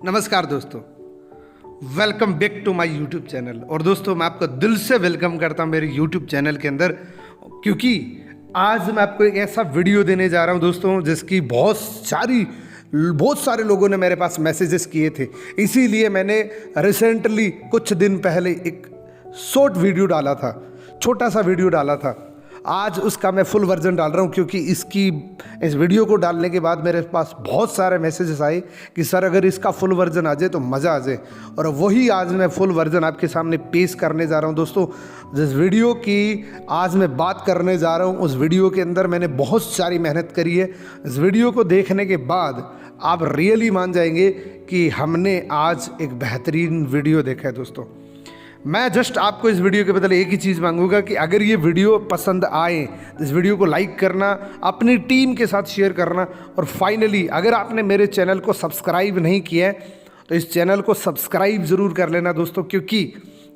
नमस्कार दोस्तों, welcome back to my YouTube channel. और दोस्तों, मैं आपको दिल से वेलकम करता हूं मेरे यूट्यूब चैनल के अंदर, क्योंकि आज मैं आपको एक ऐसा वीडियो देने जा रहा हूं दोस्तों, जिसकी बहुत सारे लोगों ने मेरे पास मैसेजेस किए थे। इसीलिए मैंने रिसेंटली कुछ दिन पहले एक शॉर्ट वीडियो डाला था, छोटा सा वीडियो डाला था। आज उसका मैं फुल वर्जन डाल रहा हूँ, क्योंकि इस वीडियो को डालने के बाद मेरे पास बहुत सारे मैसेजेस आए कि सर अगर इसका फुल वर्जन आ जाए तो मज़ा आ जाए। और वही आज मैं फुल वर्जन आपके सामने पेश करने जा रहा हूँ दोस्तों। जिस वीडियो की आज मैं बात करने जा रहा हूँ, उस वीडियो के अंदर मैंने बहुत सारी मेहनत करी है। इस वीडियो को देखने के बाद आप रियली मान जाएंगे कि हमने आज एक बेहतरीन वीडियो देखा है दोस्तों। मैं जस्ट आपको इस वीडियो के बदले एक ही चीज़ मांगूंगा कि अगर ये वीडियो पसंद आए तो इस वीडियो को लाइक करना, अपनी टीम के साथ शेयर करना, और फाइनली अगर आपने मेरे चैनल को सब्सक्राइब नहीं किया है तो इस चैनल को सब्सक्राइब ज़रूर कर लेना दोस्तों, क्योंकि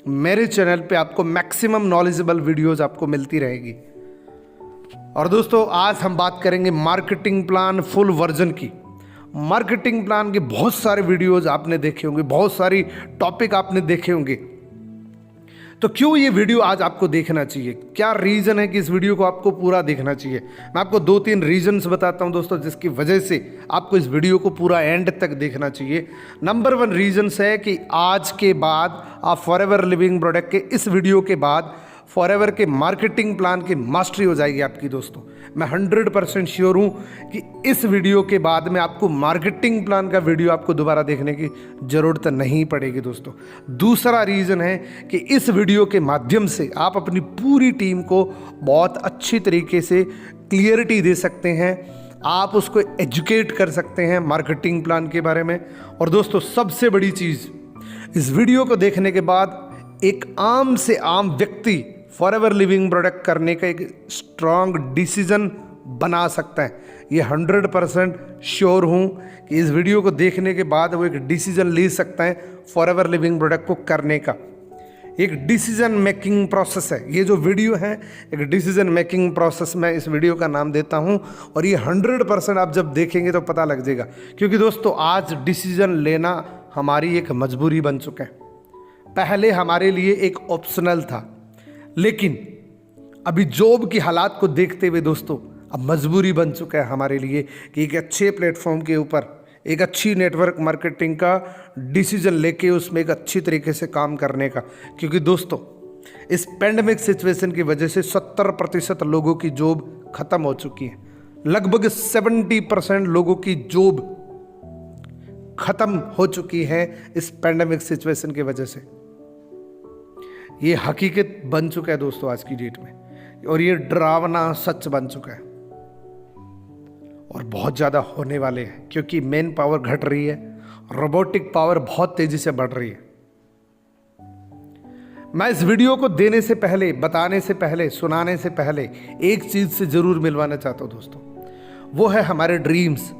मेरे चैनल पे आपको मैक्सिमम नॉलेजेबल वीडियोज़ आपको मिलती रहेगी। और दोस्तों, आज हम बात करेंगे मार्केटिंग प्लान फुल वर्जन की। मार्केटिंग प्लान के बहुत सारे वीडियोज़ आपने देखे होंगे, बहुत सारी टॉपिक आपने देखे होंगे, तो क्यों ये वीडियो आज आपको देखना चाहिए? क्या रीज़न है कि इस वीडियो को आपको पूरा देखना चाहिए? मैं आपको 2-3 रीजंस बताता हूं दोस्तों, जिसकी वजह से आपको इस वीडियो को पूरा एंड तक देखना चाहिए। नंबर 1 रीजंस है कि आज के बाद आप फॉरएवर लिविंग प्रोडक्ट के इस वीडियो के बाद फॉरएवर के मार्केटिंग प्लान की मास्टरी हो जाएगी आपकी दोस्तों। मैं 100% श्योर हूँ कि इस वीडियो के बाद में आपको मार्केटिंग प्लान का वीडियो आपको दोबारा देखने की ज़रूरत नहीं पड़ेगी दोस्तों। दूसरा रीज़न है कि इस वीडियो के माध्यम से आप अपनी पूरी टीम को बहुत अच्छी तरीके से क्लियरिटी दे सकते हैं, आप उसको एजुकेट कर सकते हैं मार्केटिंग प्लान के बारे में। और दोस्तों, सबसे बड़ी चीज़, इस वीडियो को देखने के बाद एक आम से आम व्यक्ति फॉरएवर लिविंग प्रोडक्ट करने का एक स्ट्रांग डिसीजन बना सकता है। ये 100% श्योर हूँ कि इस वीडियो को देखने के बाद वो एक डिसीजन ले सकता है फॉरएवर लिविंग प्रोडक्ट को करने का। एक डिसीजन मेकिंग प्रोसेस है ये जो वीडियो है, एक डिसीजन मेकिंग प्रोसेस मैं इस वीडियो का नाम देता हूँ। और ये 100% आप जब देखेंगे तो पता लग जाएगा, क्योंकि दोस्तों आज डिसीजन लेना हमारी एक मजबूरी बन चुका है। पहले हमारे लिए एक ऑप्शनल था, लेकिन अभी जॉब की हालात को देखते हुए दोस्तों अब मजबूरी बन चुका है हमारे लिए कि एक अच्छे प्लेटफॉर्म के ऊपर एक अच्छी नेटवर्क मार्केटिंग का डिसीजन लेके उसमें एक अच्छी तरीके से काम करने का। क्योंकि दोस्तों, इस पेंडेमिक सिचुएशन की वजह से 70% लोगों की जॉब खत्म हो चुकी है। लगभग 70% लोगों की जॉब खत्म हो चुकी है इस पेंडेमिक सिचुएशन की वजह से। ये हकीकत बन चुका है दोस्तों आज की डेट में, और ये डरावना सच बन चुका है, और बहुत ज़्यादा होने वाले हैं, क्योंकि मेन पावर घट रही है, रोबोटिक पावर बहुत तेज़ी से बढ़ रही है। मैं इस वीडियो को देने से पहले, बताने से पहले, सुनाने से पहले एक चीज़ से ज़रूर मिलवाना चाहता हूँ दोस्तों, वो है हमारे ड्रीम्स।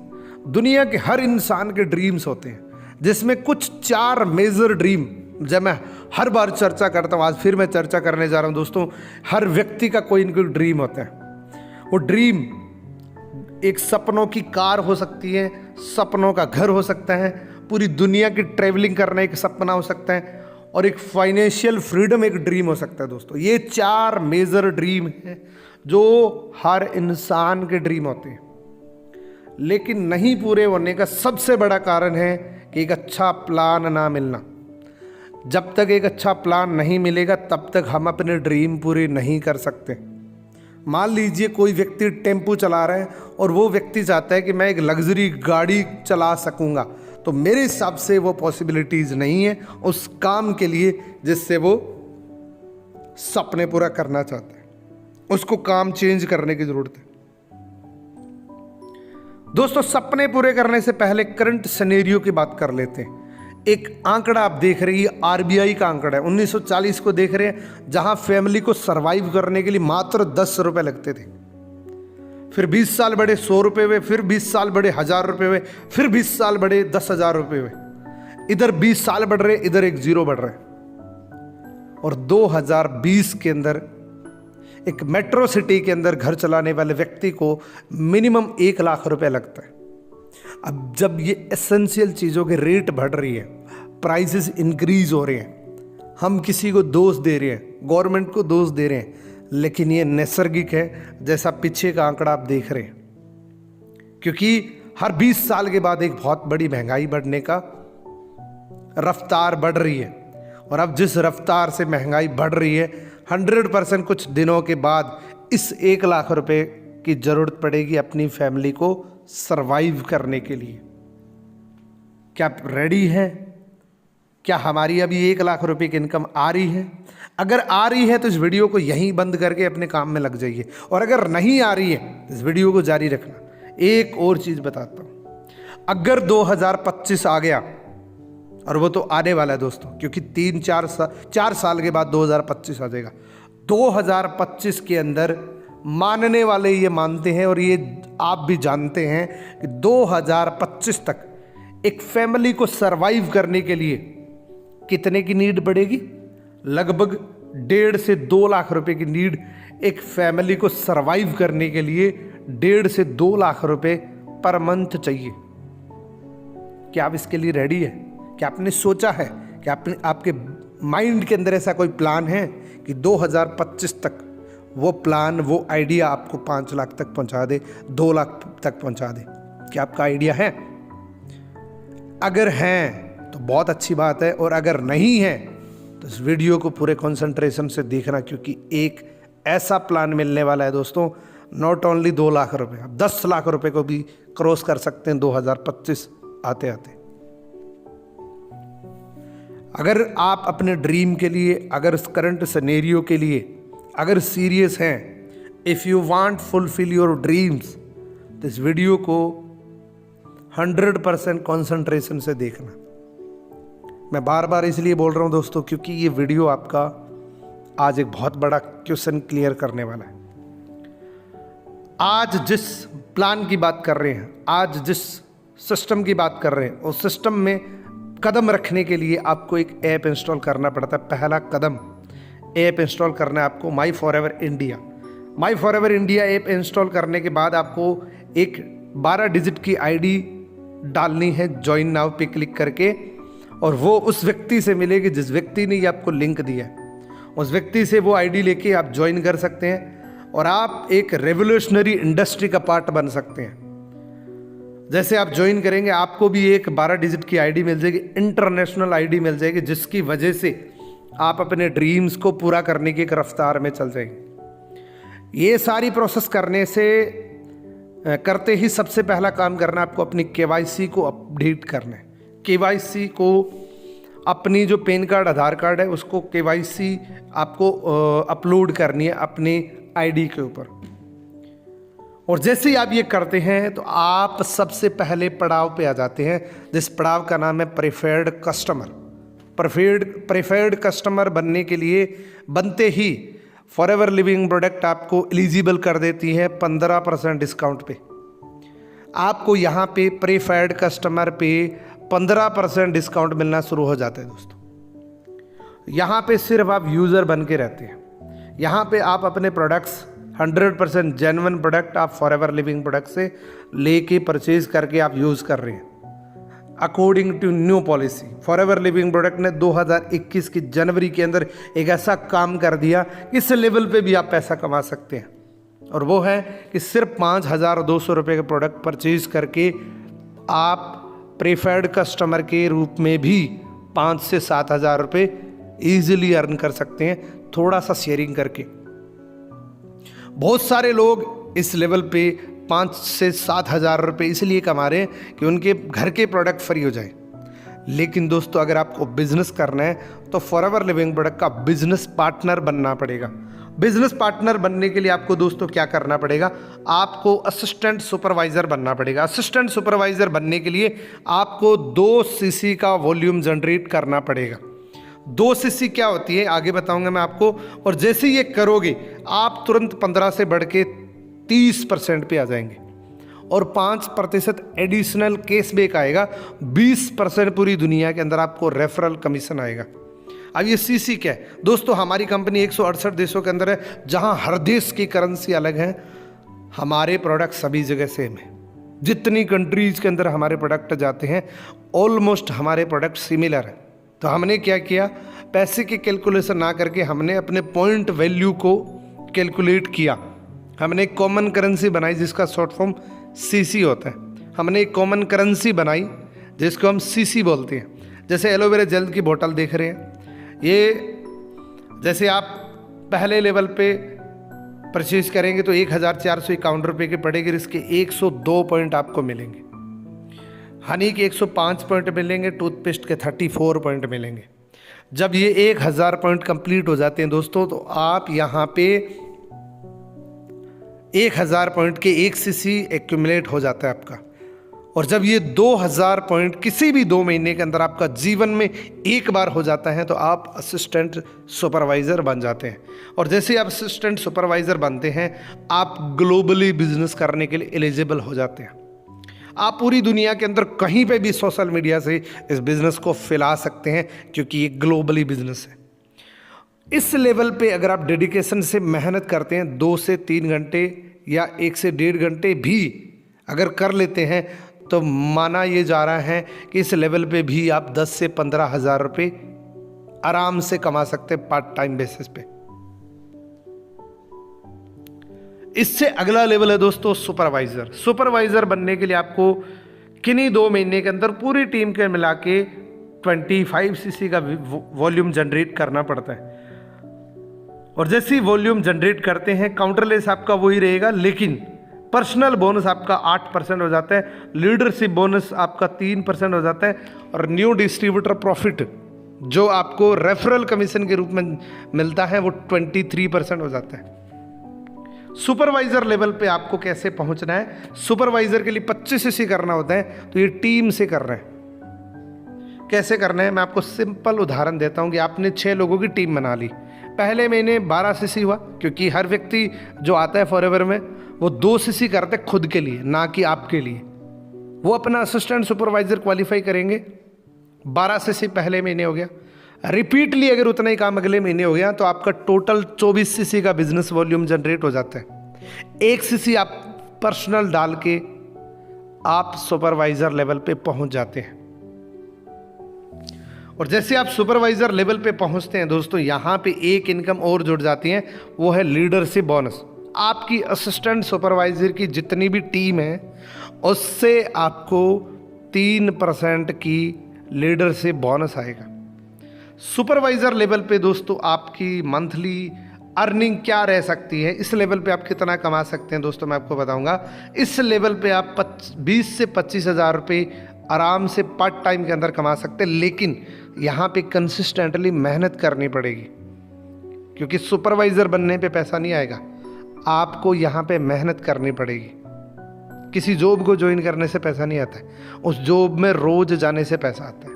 दुनिया के हर इंसान के ड्रीम्स होते हैं, जिसमें कुछ 4 मेजर ड्रीम, जब मैं हर बार चर्चा करता हूँ, आज फिर मैं चर्चा करने जा रहा हूँ दोस्तों। हर व्यक्ति का कोई न कोई ड्रीम होता है। वो ड्रीम एक सपनों की कार हो सकती है, सपनों का घर हो सकता है, पूरी दुनिया की ट्रैवलिंग करना एक सपना हो सकता है, और एक फाइनेंशियल फ्रीडम एक ड्रीम हो सकता है दोस्तों। ये 4 मेजर ड्रीम हैं जो हर इंसान के ड्रीम होते हैं, लेकिन नहीं पूरे होने का सबसे बड़ा कारण है कि एक अच्छा प्लान ना मिलना। जब तक एक अच्छा प्लान नहीं मिलेगा तब तक हम अपने ड्रीम पूरे नहीं कर सकते। मान लीजिए कोई व्यक्ति टेम्पो चला रहा है और वो व्यक्ति चाहता है कि मैं एक लग्जरी गाड़ी चला सकूंगा, तो मेरे हिसाब से वो पॉसिबिलिटीज़ नहीं है उस काम के लिए जिससे वो सपने पूरा करना चाहता है। उसको काम चेंज करने की ज़रूरत है दोस्तों। सपने पूरे करने से पहले करंट सिनेरियो की बात कर लेते हैं। एक आंकड़ा आप देख रही है, आरबीआई का आंकड़ा है, 1940 को देख रहे हैं, जहां फैमिली को सरवाइव करने के लिए मात्र 10 रुपए लगते थे। फिर 20 साल बढ़े 100 रुपये हुए, फिर 20 साल बढ़े 1000 रुपये हुए, फिर 20 साल बढ़े 10,000 रुपये हुए। इधर 20 साल बढ़ रहे, इधर एक जीरो बढ़ रहा है। और 2020 के अंदर एक मेट्रो सिटी के अंदर घर चलाने वाले व्यक्ति को मिनिमम 1 लाख रुपए लगता है। अब जब ये एसेंशियल चीज़ों के रेट बढ़ रही है, प्राइसेस इंक्रीज हो रहे हैं, हम किसी को दोष दे रहे हैं, गवर्नमेंट को दोष दे रहे हैं, लेकिन ये नैसर्गिक है, जैसा पीछे का आंकड़ा आप देख रहे हैं। क्योंकि हर 20 साल के बाद एक बहुत बड़ी महंगाई बढ़ने का रफ्तार बढ़ रही है, और अब जिस रफ्तार से महंगाई बढ़ रही है 100% कुछ दिनों के बाद इस 1 लाख रुपए की ज़रूरत पड़ेगी अपनी फैमिली को सरवाइव करने के लिए। क्या आप रेडी हैं? क्या हमारी अभी 1 लाख रुपए की इनकम आ रही है? अगर आ रही है तो इस वीडियो को यहीं बंद करके अपने काम में लग जाइए, और अगर नहीं आ रही है तो इस वीडियो को जारी रखना। एक और चीज़ बताता हूँ, अगर 2025 आ गया, और वो तो आने वाला है दोस्तों, क्योंकि 4 साल के बाद 2025 आ जाएगा। 2025 के अंदर मानने वाले ये मानते हैं, और ये आप भी जानते हैं कि 2025 तक एक फैमिली को सरवाइव करने के लिए कितने की नीड बढ़ेगी? लगभग 1.5 से 2 लाख रुपए की नीड एक फैमिली को सरवाइव करने के लिए 1.5 से 2 लाख रुपए पर मंथ चाहिए। क्या आप इसके लिए रेडी है? क्या आपने सोचा है कि आपके माइंड के अंदर ऐसा कोई प्लान है कि 2025 तक वो प्लान, वो आइडिया आपको 5 लाख तक पहुंचा दे, 2 लाख तक पहुंचा दे? क्या आपका आइडिया है? अगर है तो बहुत अच्छी बात है, और अगर नहीं है तो इस वीडियो को पूरे कंसंट्रेशन से देखना, क्योंकि एक ऐसा प्लान मिलने वाला है दोस्तों, नॉट ओनली 2 लाख रुपए, आप 10 लाख रुपए को भी क्रॉस कर सकते हैं 2025 आते आते। अगर आप अपने ड्रीम के लिए, अगर इस करंट सिनेरियो के लिए अगर सीरियस हैं, if you want fulfil your dreams, तो इस वीडियो को 100% कंसंट्रेशन से देखना। मैं बार बार इसलिए बोल रहा हूं दोस्तों, क्योंकि ये वीडियो आपका आज एक बहुत बड़ा क्वेश्चन क्लियर करने वाला है। आज जिस प्लान की बात कर रहे हैं, आज जिस सिस्टम की बात कर रहे हैं, उस सिस्टम में कदम रखने के लिए आपको एक ऐप इंस्टॉल करना पड़ता है। पहला कदम ऐप इंस्टॉल करना है आपको माई फॉरएवर इंडिया। माई फॉरएवर इंडिया ऐप इंस्टॉल करने के बाद आपको एक 12 डिजिट की आईडी डालनी है ज्वाइन नाउ पे क्लिक करके, और वो उस व्यक्ति से मिलेगी जिस व्यक्ति ने ये आपको लिंक दिया है। उस व्यक्ति से वो आईडी लेके आप ज्वाइन कर सकते हैं, और आप एक रेवोल्यूशनरी इंडस्ट्री का पार्ट बन सकते हैं। जैसे आप ज्वाइन करेंगे, आपको भी एक 12 डिजिट की आईडी मिल जाएगी, इंटरनेशनल आईडी मिल जाएगी, जिसकी वजह से आप अपने ड्रीम्स को पूरा करने की एक रफ्तार में चल जाएंगे। ये सारी प्रोसेस करते ही सबसे पहला काम करना आपको अपनी KYC को अपडेट करना है। KYC को अपनी जो पैन कार्ड, आधार कार्ड है, उसको KYC आपको अपलोड करनी है अपनी आईडी के ऊपर। और जैसे ही आप ये करते हैं तो आप सबसे पहले पड़ाव पे आ जाते हैं, जिस पड़ाव का नाम है प्रेफर्ड कस्टमर। प्रेफर्ड कस्टमर बनने के लिए बनते ही फॉरएवर लिविंग प्रोडक्ट आपको एलिजिबल कर देती है 15% डिस्काउंट पे। आपको यहाँ पे प्रेफर्ड कस्टमर पे 15% डिस्काउंट मिलना शुरू हो जाता है दोस्तों। यहाँ पे सिर्फ आप यूज़र बन के रहते हैं। यहाँ पे आप अपने प्रोडक्ट्स 100% जेन्युइन प्रोडक्ट आप फॉरएवर लिविंग प्रोडक्ट से लेके परचेज करके आप यूज़ कर रहे हैं। According to new policy, Forever Living product ने 2021 की जनवरी के अंदर एक ऐसा काम कर दिया, इस लेवल पे भी आप पैसा कमा सकते हैं, और वो है कि सिर्फ 5,200 रुपये के प्रोडक्ट परचेज करके आप प्रेफर्ड कस्टमर के रूप में भी 5 से 7,000 रुपये ईजिली अर्न कर सकते हैं, थोड़ा सा शेयरिंग करके। बहुत सारे लोग इस लेवल पे 5 से 7,000 रुपये इसलिए कमा रहे हैं कि उनके घर के प्रोडक्ट फ्री हो जाए। लेकिन दोस्तों, अगर आपको बिजनेस करना है तो फॉरएवर लिविंग प्रोडक्ट का बिजनेस पार्टनर बनना पड़ेगा। बिजनेस पार्टनर बनने के लिए आपको दोस्तों क्या करना पड़ेगा? आपको असिस्टेंट सुपरवाइज़र बनना पड़ेगा। असिस्टेंट सुपरवाइज़र बनने के लिए आपको 2 सीसी का वॉल्यूम जनरेट करना पड़ेगा। 2 सीसी क्या होती है आगे बताऊंगा मैं आपको, और जैसे ये करोगे आप तुरंत 15 से बढ़ के 30% पे आ जाएंगे, और 5% एडिशनल कैशबैक आएगा। 20% पूरी दुनिया के अंदर आपको रेफरल कमीशन आएगा। अब ये सीसी क्या है दोस्तों? हमारी कंपनी 168 देशों के अंदर है, जहां हर देश की करेंसी अलग है, हमारे प्रोडक्ट सभी जगह सेम है। जितनी कंट्रीज़ के अंदर हमारे प्रोडक्ट जाते हैं ऑलमोस्ट हमारे प्रोडक्ट सिमिलर है। तो हमने क्या किया, पैसे की कैलकुलेशन ना करके हमने अपने पॉइंट वैल्यू को कैलकुलेट किया। हमने एक कॉमन करेंसी बनाई जिसका शॉर्ट फॉर्म सीसी होता है। हमने एक कॉमन करेंसी बनाई जिसको हम सीसी बोलते हैं। जैसे एलोवेरा जेल की बोतल देख रहे हैं, ये जैसे आप पहले लेवल पे परचेज करेंगे तो 1451 रुपये की पड़ेगी। इसके 102 पॉइंट आपको मिलेंगे। हनी के 105 पॉइंट मिलेंगे, टूथपेस्ट के 34 पॉइंट मिलेंगे। जब ये 1000 पॉइंट कंप्लीट हो जाते हैं दोस्तों, तो आप यहाँ पे 1000 पॉइंट के 1 सीसी एक्यूमुलेट हो जाता है आपका। और जब ये 2000 पॉइंट किसी भी 2 महीने के अंदर आपका जीवन में एक बार हो जाता है, तो आप असिस्टेंट सुपरवाइज़र बन जाते हैं। और जैसे ही आप असिस्टेंट सुपरवाइज़र बनते हैं, आप ग्लोबली बिजनेस करने के लिए एलिजिबल हो जाते हैं। आप पूरी दुनिया के अंदर कहीं पे भी सोशल मीडिया से इस बिज़नेस को फैला सकते हैं, क्योंकि ये ग्लोबली बिजनेस है। इस लेवल पे अगर आप डेडिकेशन से मेहनत करते हैं, 2 से 3 घंटे या 1 से 1.5 घंटे भी अगर कर लेते हैं, तो माना ये जा रहा है कि इस लेवल पे भी आप 10 से 15 हज़ार रुपये आराम से कमा सकते हैं पार्ट टाइम बेसिस पे। इससे अगला लेवल है दोस्तों सुपरवाइज़र। सुपरवाइज़र बनने के लिए आपको किन्हीं 2 महीने के अंदर पूरी टीम के मिला के 25 सीसी का वॉल्यूम जनरेट करना पड़ता है। और जैसे ही वॉल्यूम जनरेट करते हैं, काउंटरलेस आपका वही रहेगा, लेकिन पर्सनल बोनस आपका 8% हो जाता है, लीडरशिप बोनस आपका 3% हो जाता है, और न्यू डिस्ट्रीब्यूटर प्रॉफिट जो आपको रेफरल कमीशन के रूप में मिलता है वो 23% हो जाता है। सुपरवाइजर लेवल पे आपको कैसे पहुंचना है, सुपरवाइजर के लिए 25 सीसी करना होता है, तो ये टीम से कर रहे हैं। कैसे करना है, मैं आपको सिंपल उदाहरण देता हूं कि आपने 6 लोगों की टीम बना ली। पहले महीने 12 सीसी हुआ, क्योंकि हर व्यक्ति जो आता है फॉरएवर में वो 2 सीसी करते हैं खुद के लिए, ना कि आपके लिए। वो अपना असिस्टेंट सुपरवाइजर क्वालिफाई करेंगे, 12 सीसी पहले महीने हो गया। रिपीटली अगर उतना ही काम अगले महीने हो गया, तो आपका टोटल 24 सीसी का बिजनेस वॉल्यूम जनरेट हो जाता है। 1 सीसी आप पर्सनल डाल के आप सुपरवाइजर लेवल पे पहुंच जाते हैं। और जैसे आप सुपरवाइजर लेवल पे पहुंचते हैं दोस्तों, यहाँ पे एक इनकम और जुड़ जाती है, वो है लीडरशिप बोनस। आपकी असिस्टेंट सुपरवाइजर की जितनी भी टीम है, उससे आपको 3% की लीडरशिप बोनस आएगा। सुपरवाइजर लेवल पे दोस्तों आपकी मंथली अर्निंग क्या रह सकती है, इस लेवल पे आप कितना कमा सकते हैं दोस्तों, मैं आपको बताऊंगा। इस लेवल पे आप 20 से 25 हज़ार रुपये आराम से पार्ट टाइम के अंदर कमा सकते हैं, लेकिन यहाँ पे कंसिस्टेंटली मेहनत करनी पड़ेगी, क्योंकि सुपरवाइज़र बनने पे पैसा नहीं आएगा। आपको यहाँ पे मेहनत करनी पड़ेगी। किसी जॉब को ज्वाइन करने से पैसा नहीं आता है, उस जॉब में रोज जाने से पैसा आता है।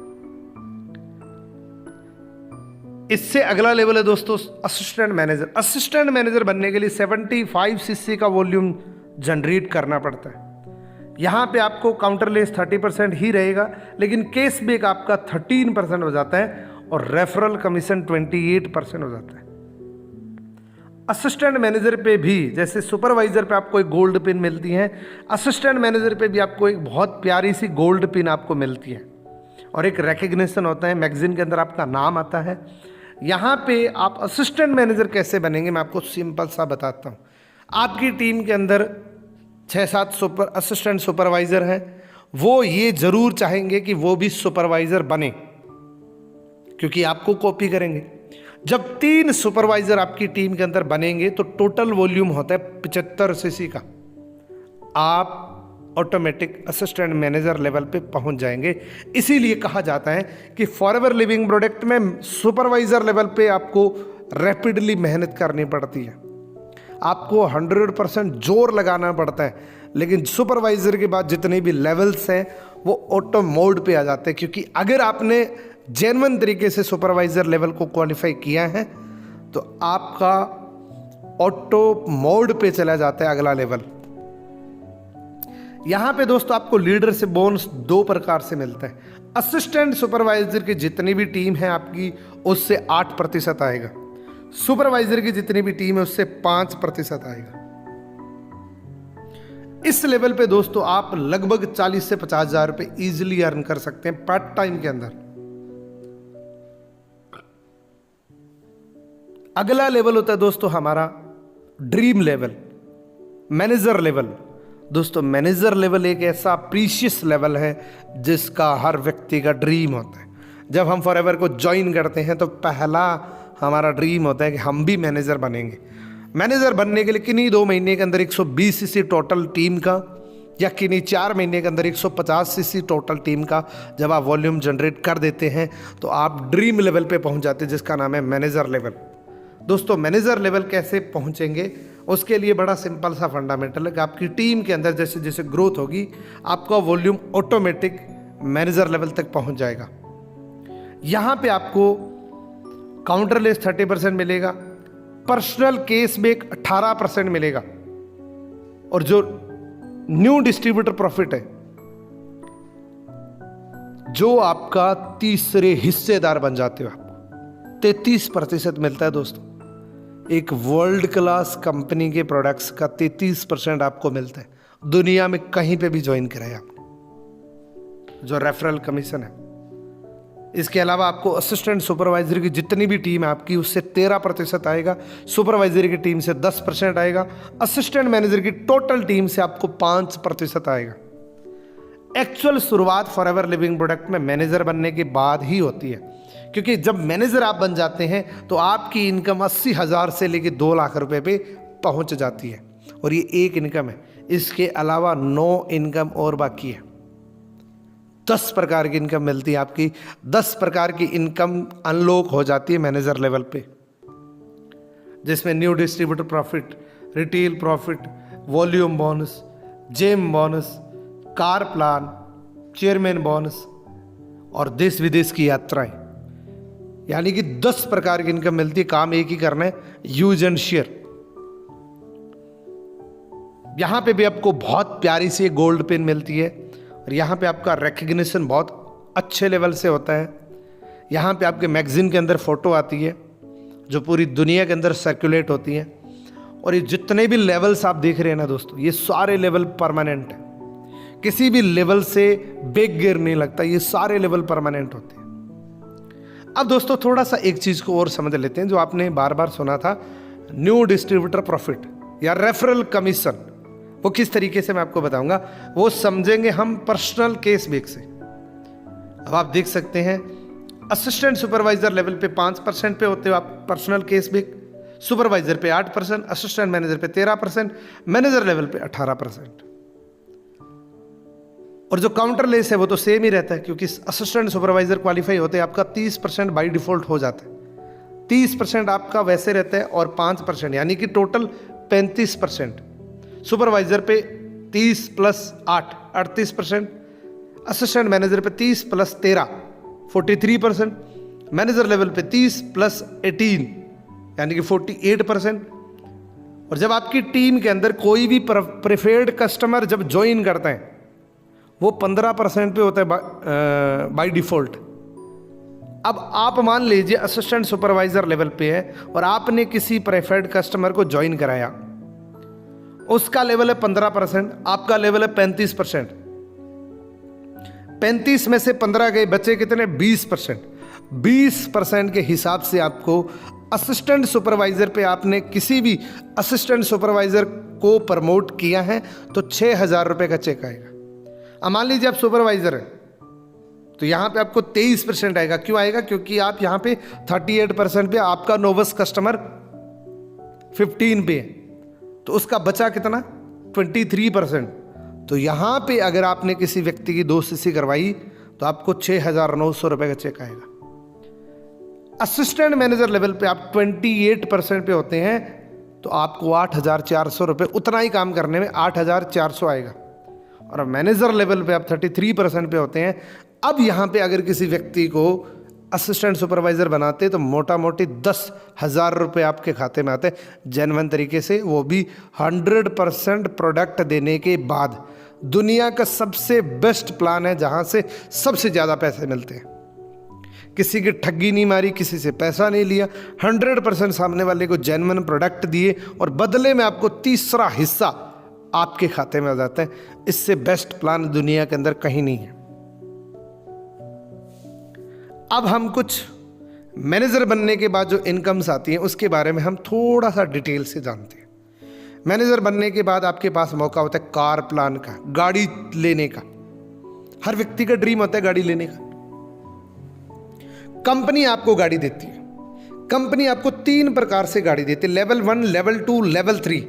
इससे अगला लेवल है दोस्तों असिस्टेंट मैनेजर। असिस्टेंट मैनेजर बनने के लिए 75 सीसी का वॉल्यूम जनरेट करना पड़ता है। यहाँ पे आपको काउंटरलेस 30% ही रहेगा, लेकिन कैशबैक आपका 13% हो जाता है, और रेफरल कमीशन 28% हो जाता है। असिस्टेंट मैनेजर पे भी जैसे सुपरवाइजर पे आपको एक गोल्ड पिन मिलती है, असिस्टेंट मैनेजर पे भी आपको एक बहुत प्यारी सी गोल्ड पिन आपको मिलती है, और एक रिकग्निशन होता है, मैगजीन के अंदर आपका नाम आता है। यहाँ पे आप असिस्टेंट मैनेजर कैसे बनेंगे, मैं आपको सिंपल सा बताता हूँ। आपकी टीम के अंदर 6-7 असिस्टेंट सुपरवाइज़र हैं, वो ये ज़रूर चाहेंगे कि वो भी सुपरवाइज़र बने, क्योंकि आपको कॉपी करेंगे। जब 3 सुपरवाइज़र आपकी टीम के अंदर बनेंगे, तो टोटल वॉल्यूम होता है 75 सीसी का। आप ऑटोमेटिक असिस्टेंट मैनेजर लेवल पे पहुंच जाएंगे। इसीलिए कहा जाता है कि फॉरएवर लिविंग प्रोडक्ट में सुपरवाइज़र लेवल पे आपको रैपिडली मेहनत करनी पड़ती है, आपको 100% जोर लगाना पड़ता है, लेकिन सुपरवाइज़र के बाद जितने भी लेवल्स हैं वो ऑटो मोड पे आ जाते हैं, क्योंकि अगर आपने जेन्युइन तरीके से सुपरवाइज़र लेवल को क्वालिफाई किया है, तो आपका ऑटो मोड पे चला जाता है अगला लेवल। यहाँ पे दोस्तों आपको लीडरशिप बोनस 2 प्रकार से मिलता है। असिस्टेंट सुपरवाइज़र की जितनी भी टीम है आपकी, उससे 8% आएगा। सुपरवाइजर की जितनी भी टीम है उससे 5% आएगा। इस लेवल पे दोस्तों आप लगभग 40 से 50 हजार रुपए इजिली अर्न कर सकते हैं पार्ट टाइम के अंदर। अगला लेवल होता है दोस्तों हमारा ड्रीम लेवल, मैनेजर लेवल। दोस्तों मैनेजर लेवल एक ऐसा प्रीशियस लेवल है जिसका हर व्यक्ति का ड्रीम होता है। जब हम फॉरएवर को ज्वाइन करते हैं तो पहला हमारा ड्रीम होता है कि हम भी मैनेजर बनेंगे। मैनेजर बनने के लिए किन्हीं 2 महीने के अंदर 120 सीसी टोटल टीम का, या किन्हीं 4 महीने के अंदर 150 सीसी टोटल टीम का जब आप वॉल्यूम जनरेट कर देते हैं तो आप ड्रीम लेवल पे पहुंच जाते हैं, जिसका नाम है मैनेजर लेवल। दोस्तों मैनेजर लेवल कैसे पहुंचेंगे, उसके लिए बड़ा सिंपल सा फंडामेंटल है कि आपकी टीम के अंदर जैसे जैसे ग्रोथ होगी आपका वॉल्यूम ऑटोमेटिक मैनेजर लेवल तक पहुंच जाएगा। यहां पे आपको काउंटरलेस 30% मिलेगा, पर्सनल केस में 18% मिलेगा, और जो न्यू डिस्ट्रीब्यूटर प्रॉफिट है जो आपका तीसरे हिस्सेदार बन जाते हो आप 33% मिलता है। दोस्तों एक वर्ल्ड क्लास कंपनी के प्रोडक्ट्स का 33% आपको मिलता है, दुनिया में कहीं पे भी ज्वाइन कराया आपने, जो रेफरल कमीशन है। इसके अलावा आपको असिस्टेंट सुपरवाइजर की जितनी भी टीम है आपकी उससे 13% आएगा, सुपरवाइजर की टीम से 10% आएगा, असिस्टेंट मैनेजर की टोटल टीम से आपको 5% आएगा। एक्चुअल शुरुआत फॉरएवर लिविंग प्रोडक्ट में मैनेजर बनने के बाद ही होती है, क्योंकि जब मैनेजर आप बन जाते हैं तो आपकी इनकम 80,000 से लेकर 2 लाख रुपए पे पहुंच जाती है, और ये एक इनकम है। इसके अलावा 9 इनकम और बाकी है। 10 प्रकार की इनकम मिलती है आपकी, 10 प्रकार की इनकम अनलॉक हो जाती है मैनेजर लेवल पे, जिसमें new distributor profit, retail profit, volume bonus, gem bonus, car plan, chairman bonus और देश विदेश की यात्राएं, यानी कि 10 प्रकार की इनकम मिलती है। काम एक ही करना है, यूज एंड शेयर। यहां पे भी आपको बहुत प्यारी सी गोल्ड पेन मिलती है, और यहाँ पे आपका रिकग्निशन बहुत अच्छे लेवल से होता है। यहाँ पे आपके मैगजीन के अंदर फ़ोटो आती है जो पूरी दुनिया के अंदर सर्कुलेट होती हैं, और ये जितने भी लेवल्स आप देख रहे हैं ना दोस्तों, ये सारे लेवल परमानेंट हैं, किसी भी लेवल से बेग गिर नहीं लगता, ये सारे लेवल परमानेंट होते हैं। अब दोस्तों थोड़ा सा एक चीज़ को और समझ लेते हैं जो आपने बार बार सुना था, न्यू डिस्ट्रीब्यूटर प्रॉफिट या रेफरल कमीशन। वो किस तरीके से मैं आपको बताऊंगा, वो समझेंगे हम पर्सनल केस बेस से। अब आप देख सकते हैं असिस्टेंट सुपरवाइजर लेवल पे 5% पे होते हो आप पर्सनल केस बेस, सुपरवाइजर पे 8%, असिस्टेंट मैनेजर पे 13%, मैनेजर लेवल पे 18%। और जो काउंटरलेस है वो तो सेम ही रहता है, क्योंकि असिस्टेंट सुपरवाइजर क्वालिफाई होते हैं आपका 30% बाई डिफॉल्ट हो जाता है। 30% आपका वैसे रहता है और 5% यानी कि टोटल 35%। सुपरवाइजर पे 30 + 8 38%, असिस्टेंट मैनेजर पे 30 + 13 43%, मैनेजर लेवल पे 30 + 18 यानी कि 48%। और जब आपकी टीम के अंदर कोई भी प्रेफर्ड कस्टमर जब ज्वाइन करता है वो 15% पे होता है बाय डिफॉल्ट। अब आप मान लीजिए असिस्टेंट सुपरवाइजर लेवल पे है और आपने किसी प्रेफर्ड कस्टमर को ज्वाइन कराया, उसका लेवल है 15%, आपका लेवल है 35%। 35 में से 15 गए, बचे कितने? 20%। 20% के हिसाब से आपको असिस्टेंट सुपरवाइजर पे आपने किसी भी असिस्टेंट सुपरवाइजर को प्रमोट किया है तो 6,000 रुपये का चेक आएगा। अब मान लीजिए आप सुपरवाइजर हैं तो यहाँ पे आपको 23% आएगा। क्यों आएगा? क्योंकि आप यहाँ पे 38% पे आपका नोवस कस्टमर 15 पे है, तो उसका बचा कितना? 23%। तो यहाँ पे अगर आपने किसी व्यक्ति की 2 सीसी करवाई तो आपको 6,900 रुपये का चेक आएगा। असिस्टेंट मैनेजर लेवल पे आप 28% पे होते हैं तो आपको 8,400 रुपये, उतना ही काम करने में 8,400 आएगा। और मैनेजर लेवल पे आप 33% पे होते हैं। अब यहाँ पे अगर किसी व्यक्ति को असिस्टेंट सुपरवाइज़र बनाते तो मोटा मोटी 10,000 रुपये आपके खाते में आते जेन्युइन तरीके से, वो भी 100% प्रोडक्ट देने के बाद। दुनिया का सबसे बेस्ट प्लान है जहाँ से सबसे ज़्यादा पैसे मिलते हैं। किसी की ठगी नहीं मारी, किसी से पैसा नहीं लिया, 100% सामने वाले को जेन्युइन प्रोडक्ट दिए और बदले में आपको तीसरा हिस्सा आपके खाते में आ जाता है। इससे बेस्ट प्लान दुनिया के अंदर कहीं नहीं है। अब हम कुछ मैनेजर बनने के बाद जो इनकम्स आती हैं उसके बारे में हम थोड़ा सा डिटेल से जानते हैं। मैनेजर बनने के बाद आपके पास मौका होता है कार प्लान का, गाड़ी लेने का। हर व्यक्ति का ड्रीम होता है गाड़ी लेने का। कंपनी आपको गाड़ी देती है। कंपनी आपको 3 प्रकार से गाड़ी देती है, लेवल 1, लेवल 2, लेवल 3।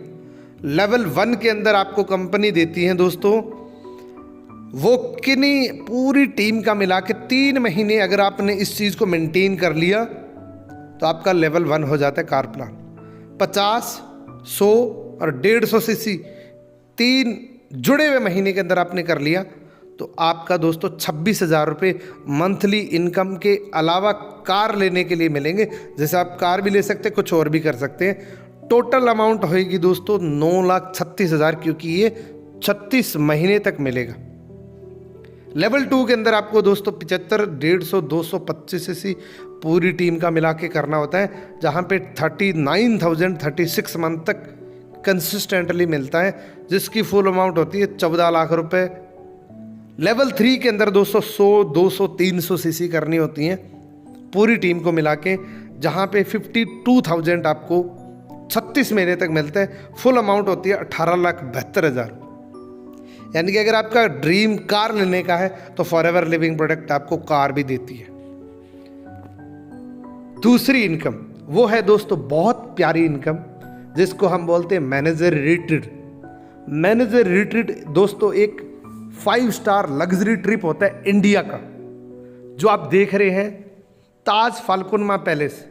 लेवल 1 के अंदर आपको कंपनी देती है दोस्तों, वो किन्हीं पूरी टीम का मिला के 3 महीने अगर आपने इस चीज़ को मेंटेन कर लिया तो आपका लेवल 1 हो जाता है कार प्लान। 50, 100 और 150 सीसी 3 जुड़े हुए महीने के अंदर आपने कर लिया तो आपका दोस्तों 26,000 रुपये मंथली इनकम के अलावा कार लेने के लिए मिलेंगे। जैसे आप कार भी ले सकते हैं, कुछ और भी कर सकते हैं। टोटल अमाउंट होएगी दोस्तों 9,36,000, क्योंकि ये 36 महीने तक मिलेगा। लेवल 2 के अंदर आपको दोस्तों 75, 150, 225 सीसी पूरी टीम का मिला के करना होता है, जहाँ पे 39,000 36 मंथ तक कंसिस्टेंटली मिलता है, जिसकी फुल अमाउंट होती है 14 लाख रुपए। लेवल 3 के अंदर दोस्तों 100, 200, 300 सीसी करनी होती हैं पूरी टीम को मिला के, जहाँ पे 52,000 आपको 36 महीने तक मिलता है। फुल अमाउंट होती है 18,72,000। यानी कि अगर आपका ड्रीम कार लेने का है तो फॉरएवर लिविंग प्रोडक्ट आपको कार भी देती है। दूसरी इनकम वो है दोस्तों बहुत प्यारी इनकम, जिसको हम बोलते हैं मैनेजर रिट्रीट। मैनेजर रिट्रीट दोस्तों एक 5 स्टार लग्जरी ट्रिप होता है इंडिया का, जो आप देख रहे हैं ताज फाल्कुनमा पैलेस।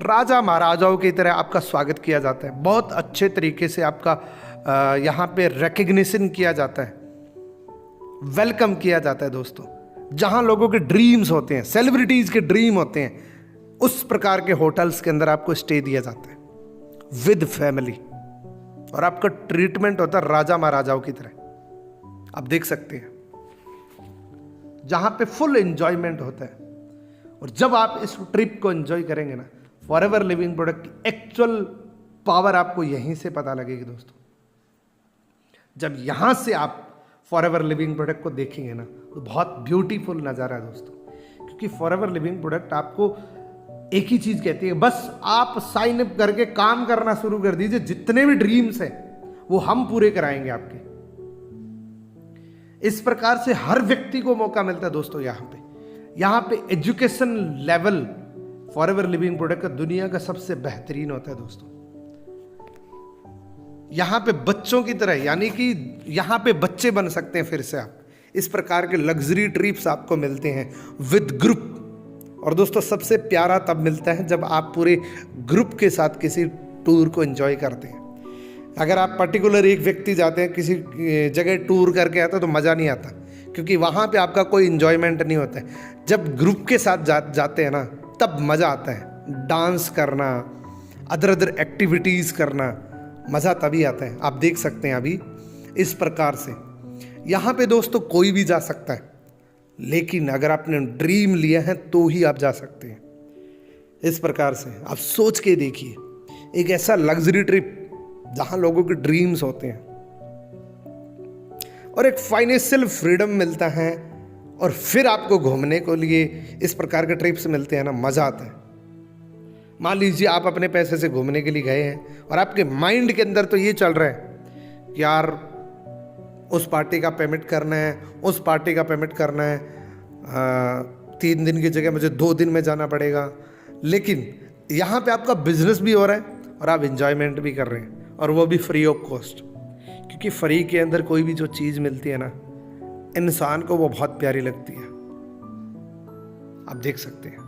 राजा महाराजाओं की तरह आपका स्वागत किया जाता है, बहुत अच्छे तरीके से आपका यहाँ पे रिकग्निशन किया जाता है, वेलकम किया जाता है दोस्तों। जहाँ लोगों के ड्रीम्स होते हैं, सेलिब्रिटीज़ के ड्रीम होते हैं, उस प्रकार के होटल्स के अंदर आपको स्टे दिया जाता है विद फैमिली, और आपका ट्रीटमेंट होता है राजा महाराजाओं की तरह। आप देख सकते हैं जहाँ पे फुल एंजॉयमेंट होता है। और जब आप इस ट्रिप को एंजॉय करेंगे ना, फॉरएवर लिविंग प्रोडक्ट की एक्चुअल पावर आपको यहीं से पता लगेगी दोस्तों। जब यहाँ से आप फॉरएवर लिविंग प्रोडक्ट को देखेंगे ना तो बहुत ब्यूटीफुल नज़ारा है दोस्तों, क्योंकि फॉरएवर लिविंग प्रोडक्ट आपको एक ही चीज़ कहती है, बस आप साइन अप करके काम करना शुरू कर दीजिए। जितने भी ड्रीम्स हैं वो हम पूरे कराएंगे आपके। इस प्रकार से हर व्यक्ति को मौका मिलता है दोस्तों। यहाँ पे education level forever Living product का दुनिया का सबसे बेहतरीन होता है दोस्तों। यहाँ पे बच्चों की तरह, यानी कि यहाँ पे बच्चे बन सकते हैं फिर से आप। इस प्रकार के लग्जरी ट्रिप्स आपको मिलते हैं विद ग्रुप। और दोस्तों सबसे प्यारा तब मिलता है जब आप पूरे ग्रुप के साथ किसी टूर को एंजॉय करते हैं। अगर आप पर्टिकुलर एक व्यक्ति जाते हैं किसी जगह टूर करके आता है तो मज़ा नहीं आता, क्योंकि वहाँ पे आपका कोई इन्जॉयमेंट नहीं होता है। जब ग्रुप के साथ जाते हैं ना तब मज़ा आता है। डांस करना, अदर एक्टिविटीज़ करना, मज़ा तभी आता है। आप देख सकते हैं अभी इस प्रकार से यहाँ पे दोस्तों कोई भी जा सकता है, लेकिन अगर आपने ड्रीम लिया है तो ही आप जा सकते हैं। इस प्रकार से आप सोच के देखिए, एक ऐसा लग्जरी ट्रिप जहाँ लोगों के ड्रीम्स होते हैं और एक फाइनेंशियल फ्रीडम मिलता है, और फिर आपको घूमने को लिए इस प्रकार के ट्रिप्स मिलते हैं ना, मज़ा आता है। मान लीजिए आप अपने पैसे से घूमने के लिए गए हैं और आपके माइंड के अंदर तो ये चल रहा है कि यार उस पार्टी का पेमेंट करना है, उस पार्टी का पेमेंट करना है, 3 दिन की जगह मुझे 2 दिन में जाना पड़ेगा। लेकिन यहाँ पे आपका बिजनेस भी हो रहा है और आप इंजॉयमेंट भी कर रहे हैं, और वो भी फ्री ऑफ कॉस्ट। क्योंकि फ्री के अंदर कोई भी जो चीज़ मिलती है ना, इंसान को वो बहुत प्यारी लगती है। आप देख सकते हैं।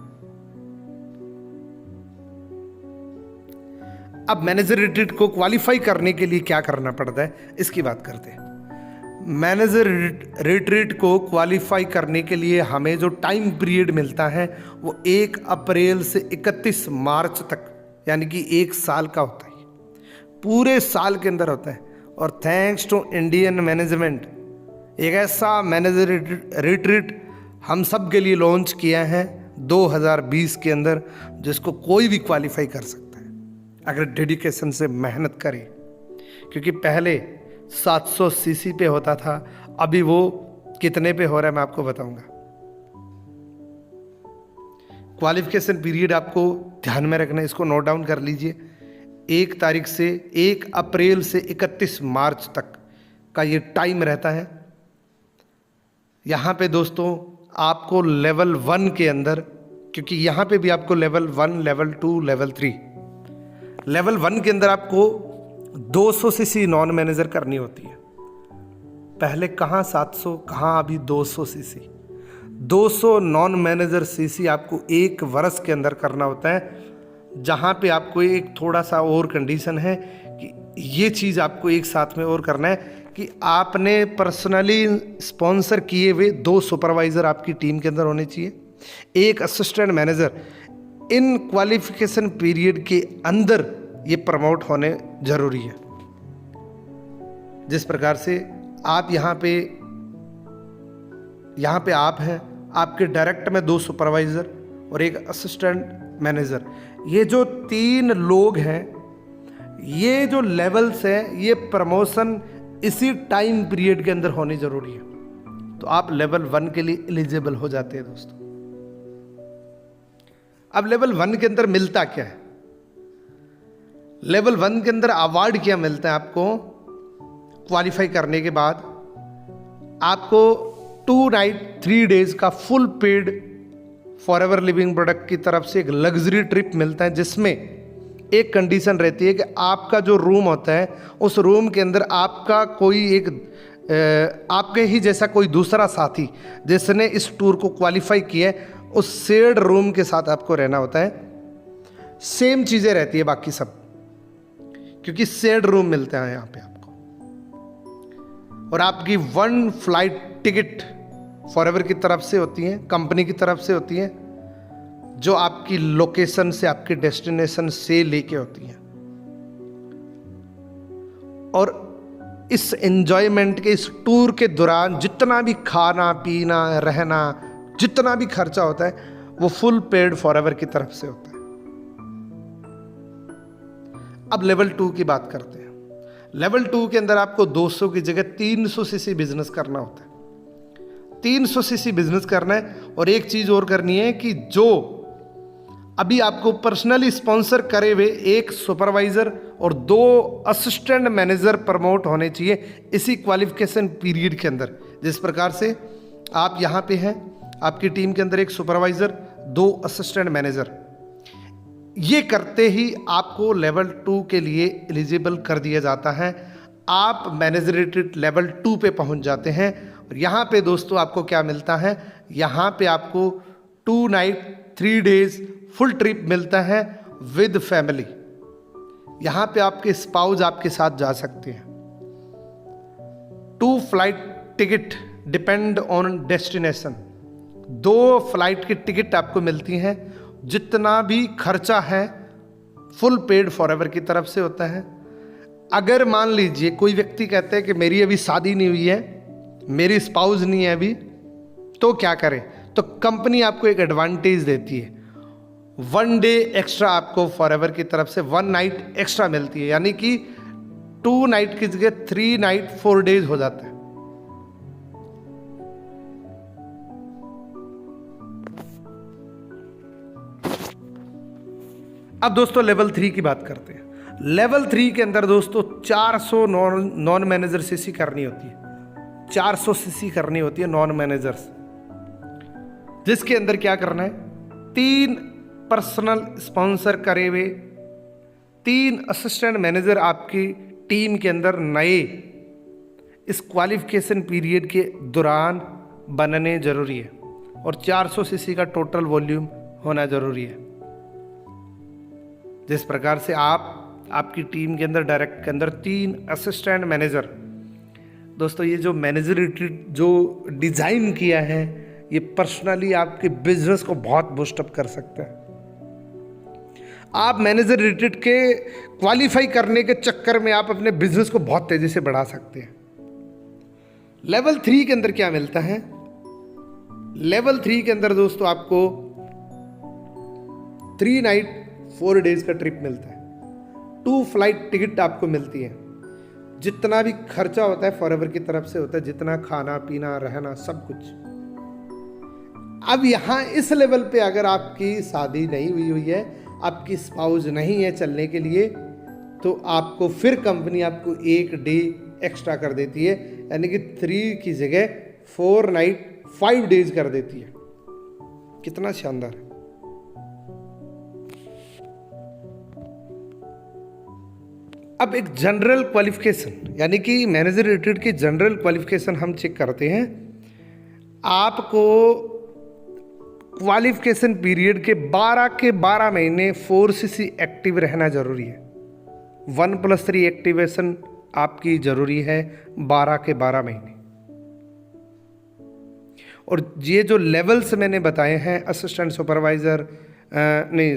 अब मैनेजर रिट्रीट को क्वालिफाई करने के लिए क्या करना पड़ता है, इसकी बात करते हैं। मैनेजर रिट्रीट को क्वालिफाई करने के लिए हमें जो टाइम पीरियड मिलता है वो 1 अप्रैल से 31 मार्च तक, यानी कि 1 साल का होता है। पूरे साल के अंदर होता है। और थैंक्स टू इंडियन मैनेजमेंट एक ऐसा मैनेजर रिट्रीट हम सब के लिए लॉन्च किया है 2020 के अंदर, जिसको कोई भी क्वालिफाई कर सकता है अगर डेडिकेशन से मेहनत करे। क्योंकि पहले 700 सीसी पे होता था, अभी वो कितने पे हो रहा है मैं आपको बताऊंगा। क्वालिफिकेशन पीरियड आपको ध्यान में रखना है, इसको नोट डाउन कर लीजिए। 1 अप्रैल से 31 मार्च तक का ये टाइम रहता है। यहाँ पे दोस्तों आपको लेवल 1 के अंदर, क्योंकि यहाँ पे भी आपको लेवल 1, लेवल 2, लेवल 3, लेवल 1 के अंदर आपको 200 सीसी नॉन मैनेजर करनी होती है। पहले कहाँ 700, कहाँ अभी 200 सीसी। 200 नॉन मैनेजर सीसी आपको 1 वर्ष के अंदर करना होता है। जहाँ पे आपको एक थोड़ा सा और कंडीशन है कि ये चीज़ आपको एक साथ में और करना है कि आपने पर्सनली स्पॉन्सर किए हुए 2 सुपरवाइज़र आपकी टीम के अंदर होने चाहिए, 1 असिस्टेंट मैनेजर। इन क्वालिफिकेशन पीरियड के अंदर ये प्रमोट होने ज़रूरी है। जिस प्रकार से आप यहाँ पे आप हैं, आपके डायरेक्ट में 2 सुपरवाइज़र और 1 असिस्टेंट मैनेजर। ये जो 3 लोग हैं, ये जो लेवल्स हैं, ये प्रमोशन इसी टाइम पीरियड के अंदर होनी ज़रूरी है। तो आप लेवल 1 के लिए एलिजिबल हो जाते हैं दोस्तों। अब लेवल 1 के अंदर मिलता क्या है? लेवल 1 के अंदर अवार्ड क्या मिलता है आपको? क्वालिफाई करने के बाद आपको 2 नाइट 3 डेज का full paid forever Living product की तरफ से एक लग्जरी ट्रिप मिलता है, जिसमें एक कंडीशन रहती है कि आपका जो रूम होता है उस रूम के अंदर आपका कोई एक आपके ही जैसा कोई दूसरा साथी जिसने इस टूर को क्वालिफाई किया है, उस शेयर्ड रूम के साथ आपको रहना होता है। सेम चीज़ें रहती है बाकी सब, क्योंकि शेयर्ड रूम मिलता है यहाँ पे आपको। और आपकी 1 फ्लाइट टिकट फॉरएवर की तरफ से होती है, कंपनी की तरफ से होती है, जो आपकी लोकेशन से, आपके डेस्टिनेशन से लेके होती है। और इस एंजॉयमेंट के, इस टूर के दौरान जितना भी खाना पीना रहना, जितना भी खर्चा होता है, वो फुल पेड फॉरएवर की तरफ से होता है। अब लेवल 2 की बात करते हैं। लेवल 2 के अंदर आपको 200 की जगह 300 सीसी बिजनेस करना होता है। 300 सीसी बिजनेस करना है। और एक चीज और करनी है कि जो अभी आपको पर्सनली स्पॉन्सर करे हुए 1 सुपरवाइजर और 2 असिस्टेंट मैनेजर प्रमोट होने चाहिए इसी क्वालिफिकेशन पीरियड के अंदर। जिस प्रकार से आप यहाँ पे हैं, आपकी टीम के अंदर 1 सुपरवाइजर, 2 असिस्टेंट मैनेजर, ये करते ही आपको लेवल 2 के लिए एलिजिबल कर दिया जाता है। आप मैनेजरेटेड लेवल 2 पे पहुंच जाते हैं। और यहाँ पे दोस्तों आपको क्या मिलता है? यहाँ पे आपको 2 नाइट 3 डेज फुल ट्रिप मिलता है विद फैमिली। यहाँ पे आपके स्पाउस आपके साथ जा सकते हैं। 2 flight ticket depend on destination. 2 flight की टिकट आपको मिलती हैं। जितना भी खर्चा है फुल पेड फॉरएवर की तरफ से होता है। अगर मान लीजिए कोई व्यक्ति कहता है कि मेरी अभी शादी नहीं हुई है, मेरी स्पाउस नहीं है अभी, तो क्या करें? तो कंपनी आपको एक एडवांटेज देती है, 1 डे एक्स्ट्रा आपको फॉरएवर की तरफ से 1 नाइट एक्स्ट्रा मिलती है। यानी कि 2 नाइट की जगह 3 नाइट 4 डेज हो जाता है। अब दोस्तों लेवल 3 की बात करते हैं। लेवल 3 के अंदर दोस्तों 400 नॉन मैनेजर सीसी करनी होती है। 400 सीसी करनी होती है नॉन मैनेजर्स, जिसके अंदर क्या करना है? 3 पर्सनल स्पॉन्सर करे हुए 3 असिस्टेंट मैनेजर आपकी टीम के अंदर नए इस क्वालिफिकेशन पीरियड के दौरान बनने जरूरी है। और 400 सीसी का टोटल वॉल्यूम होना जरूरी है। जिस प्रकार से आपकी टीम के अंदर डायरेक्ट के अंदर 3 असिस्टेंट मैनेजर। दोस्तों ये जो मैनेजर रिट्रीट जो डिज़ाइन किया है, ये पर्सनली आपके बिजनेस को बहुत बूस्टअप कर सकता है। आप मैनेजर रिट्रीट के क्वालिफाई करने के चक्कर में आप अपने बिजनेस को बहुत तेजी से बढ़ा सकते हैं। लेवल 3 के अंदर क्या मिलता है? लेवल 3 के अंदर दोस्तों आपको 3 नाइट 4 डेज का ट्रिप मिलता है। 2 फ्लाइट टिकट आपको मिलती है। जितना भी खर्चा होता है फॉरएवर की तरफ से होता है, जितना खाना पीना रहना सब कुछ। अब यहाँ इस लेवल पे अगर आपकी शादी नहीं हुई है, आपकी स्पाउस नहीं है चलने के लिए, तो आपको फिर कंपनी आपको 1 डे एक्स्ट्रा कर देती है, यानी कि 3 की जगह 4 नाइट 5 डेज कर देती है। कितना शानदार है। अब एक जनरल क्वालिफिकेशन, यानी कि मैनेजर रिट्रीट की जनरल क्वालिफिकेशन हम चेक करते हैं। आपको क्वालिफिकेशन पीरियड के 12 महीने 4cc एक्टिव रहना जरूरी है। 1+3 एक्टिवेशन आपकी जरूरी है 12 महीने। और ये जो लेवल्स मैंने बताए हैं, assistant supervisor